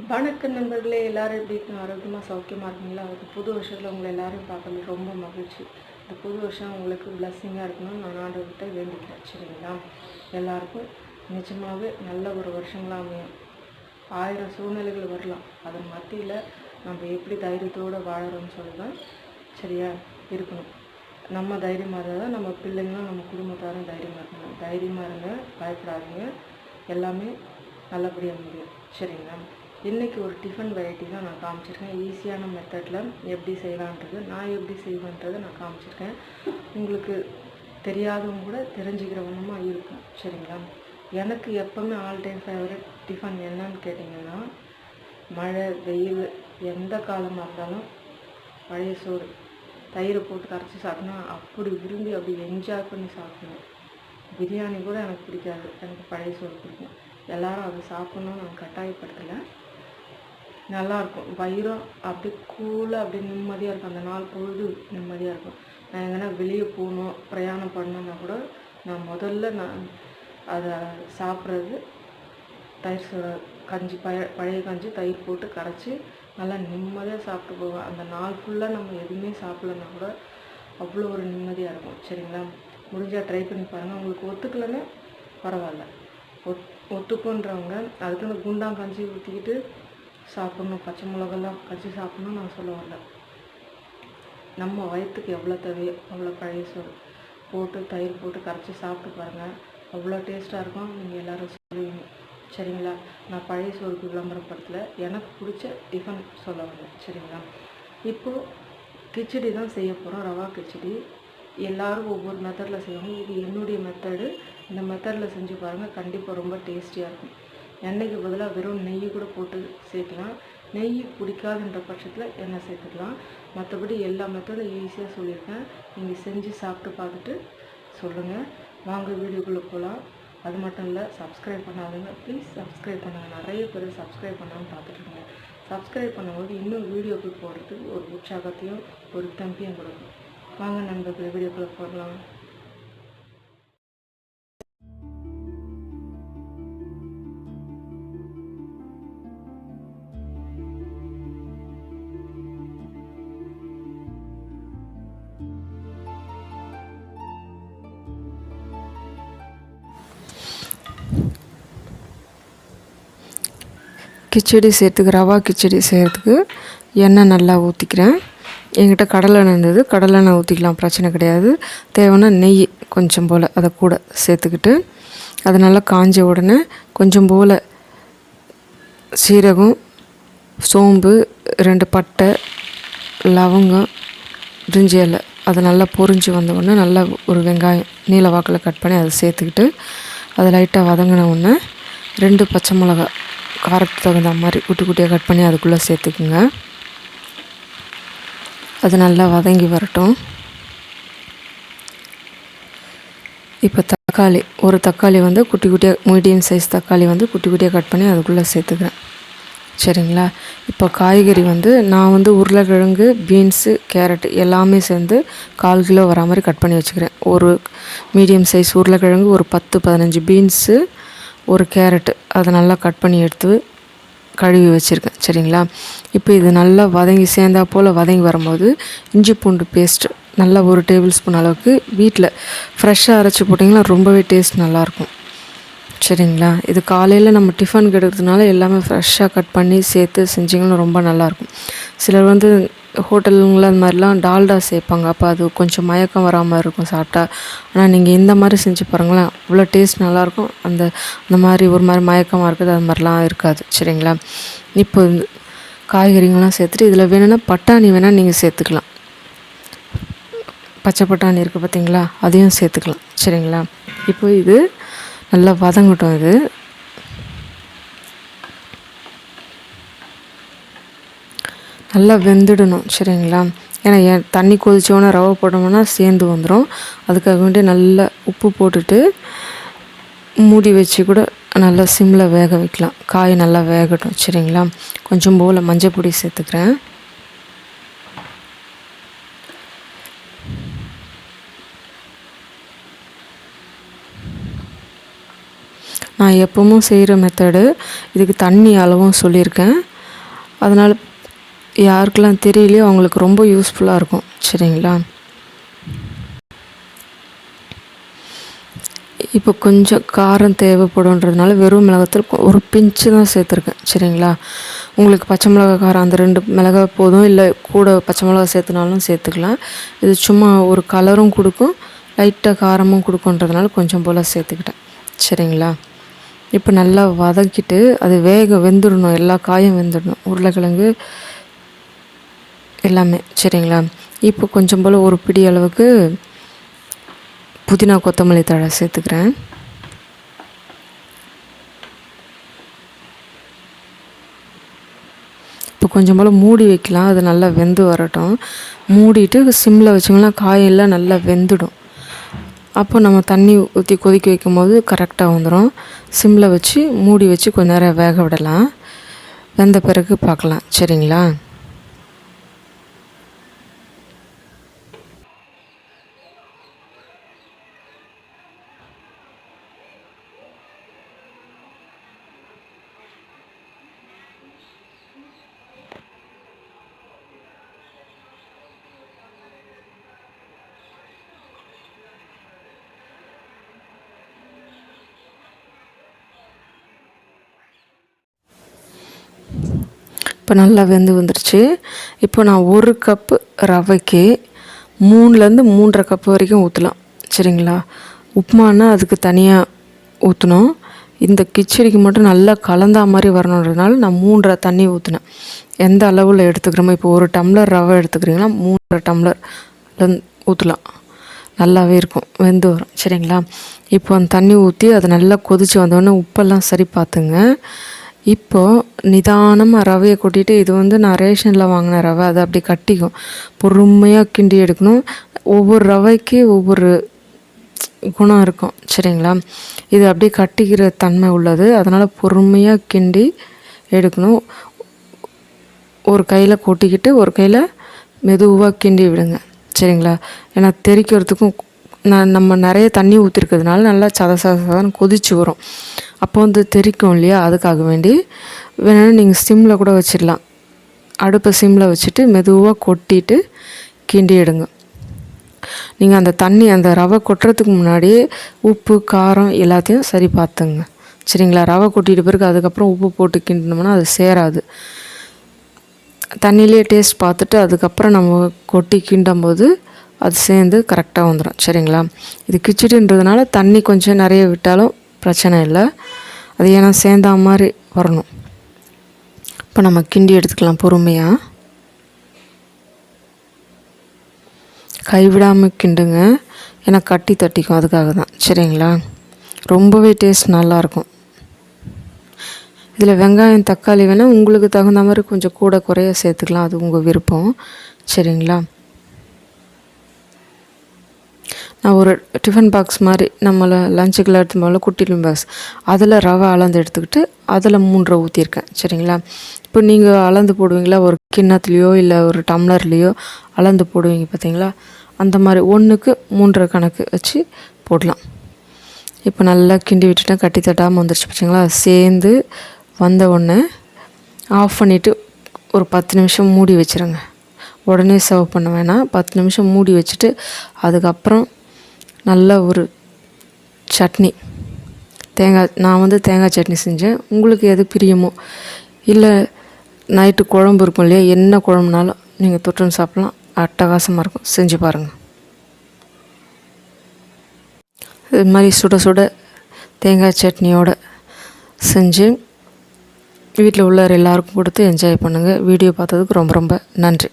வணக்கம் நண்பர்களே, எல்லாரும் எப்படி இருக்கீங்க? ஆரோக்கியமாக சௌக்கியமாக இருக்கீங்களா? ஒரு புது வருஷத்தில் உங்களை எல்லாரையும் பார்க்கறது ரொம்ப மகிழ்ச்சி. இந்த புது வருஷம் உங்களுக்கு பிளஸ்ஸிங்காக இருக்கணும்னு நான் ஆண்டவர்கிட்ட வேண்டிக்கிறேன். சரிங்களா? எல்லாருக்கும் நிஜமாகவே நல்ல ஒரு வருஷங்களாக அமையும். 1000 சூழ்நிலைகள் வரலாம், அதன் மத்தியில் நம்ம எப்படி தைரியத்தோடு வாழறோம்னு சொல்லி தான் சரியா இருக்கணும். நம்ம தைரியமாக இருந்தால் தான் நம்ம பிள்ளைங்களும் நம்ம குடும்பத்தாரும் தைரியமாக இருக்கணும். தைரியமாக இருங்க, பயப்படாதீங்க, எல்லாமே நல்லபடியாக முடியும். சரிங்களா? இன்றைக்கி ஒரு டிஃபன் வெரைட்டி தான் நான் காமிச்சிருக்கேன். ஈஸியான மெத்தடில் எப்படி செய்யலான்றது, நான் எப்படி செய்வேன்றதை நான் காமிச்சிருக்கேன். உங்களுக்கு தெரியாதவங்க கூட தெரிஞ்சுக்கிற ஒன்றுமாக இருக்கும். சரிங்களா? எனக்கு எப்போவுமே ஆல் டைம் ஃபேவரட் டிஃபன் என்னன்னு கேட்டிங்கன்னா, மழை வெயில் எந்த காலமாக இருந்தாலும் பழைய சோறு தயிரை போட்டு கரைச்சி சாப்பிட்னா அப்படி விரும்பி அப்படி என்ஜாய் பண்ணி சாப்பிடணும். பிரியாணி கூட எனக்கு பிடிக்காது, எனக்கு பழைய சோறு பிடிக்கும். எல்லோரும் அதை சாப்பிட்ணுன்னு நான் கட்டாயப்படுத்தலை. நல்லாயிருக்கும், வயிறும் அப்படி கூலாக அப்படி நிம்மதியாக இருக்கும். அந்த நாள் பொழுது நிம்மதியாக இருக்கும். நான் எங்கன்னா வெளியே போகணும், பிரயாணம் பண்ணணுன்னா கூட நான் முதல்ல அதை சாப்பிட்றது தயிர் சோறு, கஞ்சி, பழைய கஞ்சி தயிர் போட்டு கரைச்சி நல்லா நிம்மதியாக சாப்பிட்டு போவேன். அந்த நாள் ஃபுல்லாக நம்ம எதுவுமே சாப்பிட்லன்னா கூட அவ்வளோ ஒரு நிம்மதியாக இருக்கும். சரிங்களா? முடிஞ்சால் ட்ரை பண்ணி பாருங்கள். உங்களுக்கு ஒத்துக்கலைன்னா பரவாயில்ல, ஒத்துக்குன்றவங்க அதுக்குன்னு குண்டாங்கஞ்சி ஊற்றிக்கிட்டு சாப்பிட்ணும், பச்சை மிளகாலாம் கஞ்சி சாப்பிட்ணும் நான் சொல்ல வரல. நம்ம வயிற்றுக்கு எவ்வளோ தேவையோ அவ்வளோ பழைய சோறு போட்டு தயிர் போட்டு கரைச்சி சாப்பிட்டு பாருங்கள், அவ்வளோ டேஸ்ட்டாக இருக்கும். நீங்கள் எல்லோரும் சொல்லுவீங்க. சரிங்களா? நான் பழைய சோறுக்கு விளம்பரப்படுத்தலை, எனக்கு பிடிச்ச டிஃபன் சொல்ல வந்தேன். சரிங்களா? இப்போது கிச்சடி தான் செய்ய போகிறோம், ரவா கிச்சடி. எல்லோரும் ஒவ்வொரு மெத்தடில் செய்வாங்க, இது என்னுடைய மெத்தடு. இந்த மெத்தடில் செஞ்சு பாருங்கள், கண்டிப்பாக ரொம்ப டேஸ்டியாக இருக்கும். எண்ணெய்க்கு பதிலாக வெறும் நெய் கூட போட்டு சேர்க்கலாம். நெய் பிடிக்காதுன்ற பட்சத்தில் எண்ணெய் சேர்த்துக்கலாம். மற்றபடி எல்லா மெத்தடும் ஈஸியாக சொல்லியிருக்கேன். நீங்கள் செஞ்சு சாப்பிட்டு பார்த்துட்டு சொல்லுங்கள். வாங்க வீடியோக்குள்ளே போகலாம். அது மட்டும் இல்லை, சப்ஸ்கிரைப் பண்ணாதுங்க, ப்ளீஸ் சப்ஸ்கிரைப் பண்ணுங்கள். நிறைய பேர் சப்ஸ்கிரைப் பண்ணாமல் பார்த்துட்ருக்கேன். சப்ஸ்கிரைப் பண்ணும்போது இன்னும் வீடியோக்கு போடுறதுக்கு ஒரு உற்சாகத்தையும் ஒரு தம்பியும் கொடுக்கும். வாங்க நண்பர்கள், வீடியோக்குள்ளே போடலாம். கிச்சடி செய்கிறதுக்கு, ரவா கிச்சடி செய்கிறதுக்கு எண்ணெய் நல்லா ஊற்றிக்கிறேன். என்கிட்ட கடலெண்ணெய் இருந்தது, கடலெண்ணெய் ஊற்றிக்கலாம், பிரச்சனை கிடையாது. தேவைன்னா நெய் கொஞ்சம் போல் அதை கூட சேர்த்துக்கிட்டு, அது நல்லா காஞ்ச உடனே கொஞ்சம் போல் சீரகம், சோம்பு, 2 பட்டை, லவங்கம், பிரிஞ்சி இலை, அது நல்லா பொரிஞ்சு வந்த உடனே நல்லா ஒரு வெங்காயம் நீல வாக்கில் கட் பண்ணி அதை சேர்த்துக்கிட்டு, அதை லைட்டாக வதங்கின உடனே 2 பச்சை மிளகா காரத்துக்கு தகுந்த மாதிரி குட்டி குட்டியாக கட் பண்ணி அதுக்குள்ளே சேர்த்துக்குங்க. அது நல்லா வதங்கி வரட்டும். இப்போ ஒரு தக்காளி வந்து குட்டி குட்டியாக, மீடியம் சைஸ் தக்காளி வந்து குட்டி குட்டியாக கட் பண்ணி அதுக்குள்ளே சேர்த்துக்கிறேன். சரிங்களா? இப்போ காய்கறி வந்து நான் வந்து உருளைக்கிழங்கு, பீன்ஸு, கேரட் எல்லாமே சேர்ந்து 1/4 கிலோ வர மாதிரி கட் பண்ணி வச்சுக்கிறேன். ஒரு மீடியம் சைஸ் உருளைக்கிழங்கு, ஒரு 10-15 பீன்ஸு, ஒரு கேரட்டு அதை நல்லா கட் பண்ணி எடுத்து கழுவி வச்சுருக்கேன். சரிங்களா? இப்போ இது நல்லா வதங்கி சேர்ந்தா போல் வதங்கி வரும்போது இஞ்சி பூண்டு பேஸ்ட்டு நல்லா 1 டேபிள் ஸ்பூன் அளவுக்கு வீட்டில் ஃப்ரெஷ்ஷாக அரைச்சி போட்டிங்கன்னா ரொம்பவே டேஸ்ட் நல்லாயிருக்கும். சரிங்களா? இது காலையில் நம்ம டிஃபனுக்கு எடுக்கிறதுனால எல்லாமே ஃப்ரெஷ்ஷாக கட் பண்ணி சேர்த்து செஞ்சிங்கன்னா ரொம்ப நல்லாயிருக்கும். சிலர் வந்து ஹோட்டலுங்களில் அந்த மாதிரிலாம் டால்டா சேர்ப்பாங்க, அப்போ அது கொஞ்சம் மயக்கம் வராமல் இருக்கும் சாப்பிட்டா. ஆனால் நீங்கள் இந்த மாதிரி செஞ்சு பாருங்களேன், அவ்வளோ டேஸ்ட் நல்லாயிருக்கும். அந்த மாதிரி ஒரு மாதிரி மயக்கமாக இருக்குது, அது மாதிரிலாம் இருக்காது. சரிங்களா? இப்போ காய்கறிங்கள்லாம் சேர்த்துட்டு இதில் வேணும்னா பட்டாணி வேணால் நீங்கள் சேர்த்துக்கலாம். பச்சை பட்டாணி இருக்குது பார்த்தீங்களா, அதையும் சேர்த்துக்கலாம். சரிங்களா? இப்போ இது நல்லா வதங்கட்டும். இது நல்லா வெந்துடணும். சரிங்களா? ஏன்னா தண்ணி கொதிச்சோன்னே ரவை போட்டோம்னா சேர்ந்து வந்துடும். அதுக்காக வேண்டி நல்லா உப்பு போட்டுட்டு மூடி வச்சு கூட நல்லா சிம்மில் வேக வைக்கலாம். காய் நல்லா வேகட்டும். சரிங்களா? கொஞ்சம் போல் மஞ்சள் பொடி சேர்த்துக்கிறேன். நான் எப்பவும் செய்கிற மெத்தடு. இதுக்கு தண்ணி அளவும் சொல்லியிருக்கேன். அதனால் யாருக்கெல்லாம் தெரியலையோ அவங்களுக்கு ரொம்ப யூஸ்ஃபுல்லாக இருக்கும். சரிங்களா? இப்போ கொஞ்சம் காரம் தேவைப்படுன்றதுனால வெறும் மிளகாத்தூள் ஒரு பிஞ்சு தான் சேர்த்துருக்கேன். சரிங்களா? உங்களுக்கு பச்சை மிளகா காரம் அந்த 2 மிளகா போதும், இல்லை கூட பச்சை மிளகா சேர்த்துனாலும் சேர்த்துக்கலாம். இது சும்மா ஒரு கலரும் கொடுக்கும், லைட்டாக காரமும் கொடுக்குன்றதுனால கொஞ்சம் போல் சேர்த்துக்கிட்டேன். சரிங்களா? இப்போ நல்லா வதக்கிட்டு அது வெந்துடணும், எல்லா காயும் வெந்துடணும், உருளைக்கிழங்கு எல்லாமே. சரிங்களா? இப்போ கொஞ்சம் போல் ஒரு பிடி அளவுக்கு புதினா கொத்தமல்லி தழை சேர்த்துக்கிறேன். இப்போ கொஞ்சம் போல் மூடி வைக்கலாம், அது நல்லா வெந்து வரட்டும். மூடிட்டு சிம்மில் வச்சிங்கன்னா காயெல்லாம் நல்லா வெந்துடும். அப்போ நம்ம தண்ணி ஊற்றி கொதிக்க வைக்கும் போது கரெக்டாக வந்துடும். சிம்மில் வச்சு மூடி வச்சு கொஞ்ச நேரம் வேக விடலாம். வெந்த பிறகு பார்க்கலாம். சரிங்களா? இப்போ நல்லா வெந்து வந்துடுச்சு. இப்போ நான் 1 கப்பு ரவைக்கு 3லேருந்து 3.5 கப்பு வரைக்கும் ஊற்றலாம். சரிங்களா? உப்புமானா அதுக்கு தனியாக ஊற்றணும். இந்த கிச்சடிக்கு மட்டும் நல்லா கலந்தா மாதிரி வரணுன்றதுனால நான் 3.5 தண்ணி ஊற்றினேன். எந்த அளவில் எடுத்துக்கிறோமோ, இப்போ 1 டம்ளர் ரவை எடுத்துக்கிறீங்கன்னா 3.5 டம்ளர் ஊற்றலாம். நல்லாவே இருக்கும், வெந்து வரும். சரிங்களா? இப்போ அந்த தண்ணி ஊற்றி அது நல்லா கொதித்து வந்தோடனே உப்பெல்லாம் சரி பார்த்துங்க. இப்போது நிதானமாக ரவையை கொட்டிட்டு, இது வந்து நான் ரேஷனில் வாங்கின ரவை, அது அப்படி கட்டிக்கும். பொறுமையாக கிண்டி எடுக்கணும். ஒவ்வொரு ரவைக்கு ஒவ்வொரு குணம் இருக்கும். சரிங்களா? இது அப்படியே கட்டிக்கிற தன்மை உள்ளது, அதனால் பொறுமையாக கிண்டி எடுக்கணும். ஒரு கையில் கொட்டிக்கிட்டு ஒரு கையில் மெதுவாக கிண்டி விடுங்க. சரிங்களா? ஏன்னா தெறிக்கிறதுக்கும் நம்ம நிறைய தண்ணி ஊற்றிருக்கிறதுனால நல்லா சதன்னு கொதிச்சு வரும். அப்போ வந்து தெறிக்கும் இல்லையா, அதுக்காக வேண்டி வேணாலும் நீங்கள் சிம்மில் கூட வச்சிடலாம். அடுப்பை சிம்மில் வச்சுட்டு மெதுவாக கொட்டிட்டு கிண்டி எடுங்க. நீங்கள் அந்த ரவை கொட்டுறதுக்கு முன்னாடியே உப்பு காரம் எல்லாத்தையும் சரி பார்த்துங்க. சரிங்களா? ரவை கொட்டிட்டு பிறகு அதுக்கப்புறம் உப்பு போட்டு கிண்டினோம்னா அது சேராது. தண்ணியிலே டேஸ்ட் பார்த்துட்டு அதுக்கப்புறம் நம்ம கொட்டி கிண்டும் போது அது சேர்ந்து கரெக்டாக வந்துடும். சரிங்களா? இது கிச்சடின்றதுனால தண்ணி கொஞ்சம் நிறைய விட்டாலும் பிரச்சனை இல்லை. அது ஏன்னா சேர்ந்தா மாதிரி வரணும். இப்போ நம்ம கிண்டி எடுத்துக்கலாம் பொறுமையாக. கைவிடாமல் கிண்டுங்க, ஏன்னா கட்டி தட்டிக்கும், அதுக்காக தான். சரிங்களா? ரொம்பவே டேஸ்ட் நல்லாயிருக்கும். இதில் வெங்காயம் தக்காளி வேணால் உங்களுக்கு தகுந்த மாதிரி கொஞ்சம் கூட குறைய சேர்த்துக்கலாம், அது உங்கள் விருப்பம். சரிங்களா? நான் ஒரு டிஃபன் பாக்ஸ் மாதிரி நம்மளை லஞ்சுக்கெல்லாம் எடுத்து போல குட்டி டிஃபன் பாக்ஸ், அதில் ரவை அளந்து எடுத்துக்கிட்டு அதில் 3 ஊற்றிருக்கேன். சரிங்களா? இப்போ நீங்கள் அளந்து போடுவீங்களா, ஒரு கிண்ணத்துலேயோ இல்லை ஒரு டம்ளர்லேயோ அளந்து போடுவீங்க பார்த்தீங்களா, அந்த மாதிரி 1க்கு 3.5 கணக்கு வச்சு போடலாம். இப்போ நல்லா கிண்டி விட்டுட்டேன், கட்டி தட்டாமல் வந்துடுச்சு பார்த்தீங்களா. சேர்ந்து வந்த உடனே ஆஃப் பண்ணிவிட்டு ஒரு 10 நிமிஷம் மூடி வச்சுருங்க. உடனே சர்வ் பண்ண வேணாம், 10 நிமிஷம் மூடி வச்சுட்டு அதுக்கப்புறம் நல்ல ஒரு சட்னி, நான் வந்து தேங்காய் சட்னி செஞ்சேன். உங்களுக்கு எது பிரியமோ, இல்லை நைட்டு குழம்பு இருக்கும் இல்லையா, என்ன குழம்புனாலும் நீங்கள் தொட்டுன்னு சாப்பிட்லாம், அட்டகாசமாக இருக்கும். செஞ்சு பாருங்கள். இது மாதிரி சுட சுட தேங்காய் சட்னியோடு செஞ்சு வீட்டில் உள்ள எல்லாருக்கும் கொடுத்து என்ஜாய் பண்ணுங்கள். வீடியோ பார்த்ததுக்கு ரொம்ப ரொம்ப நன்றி.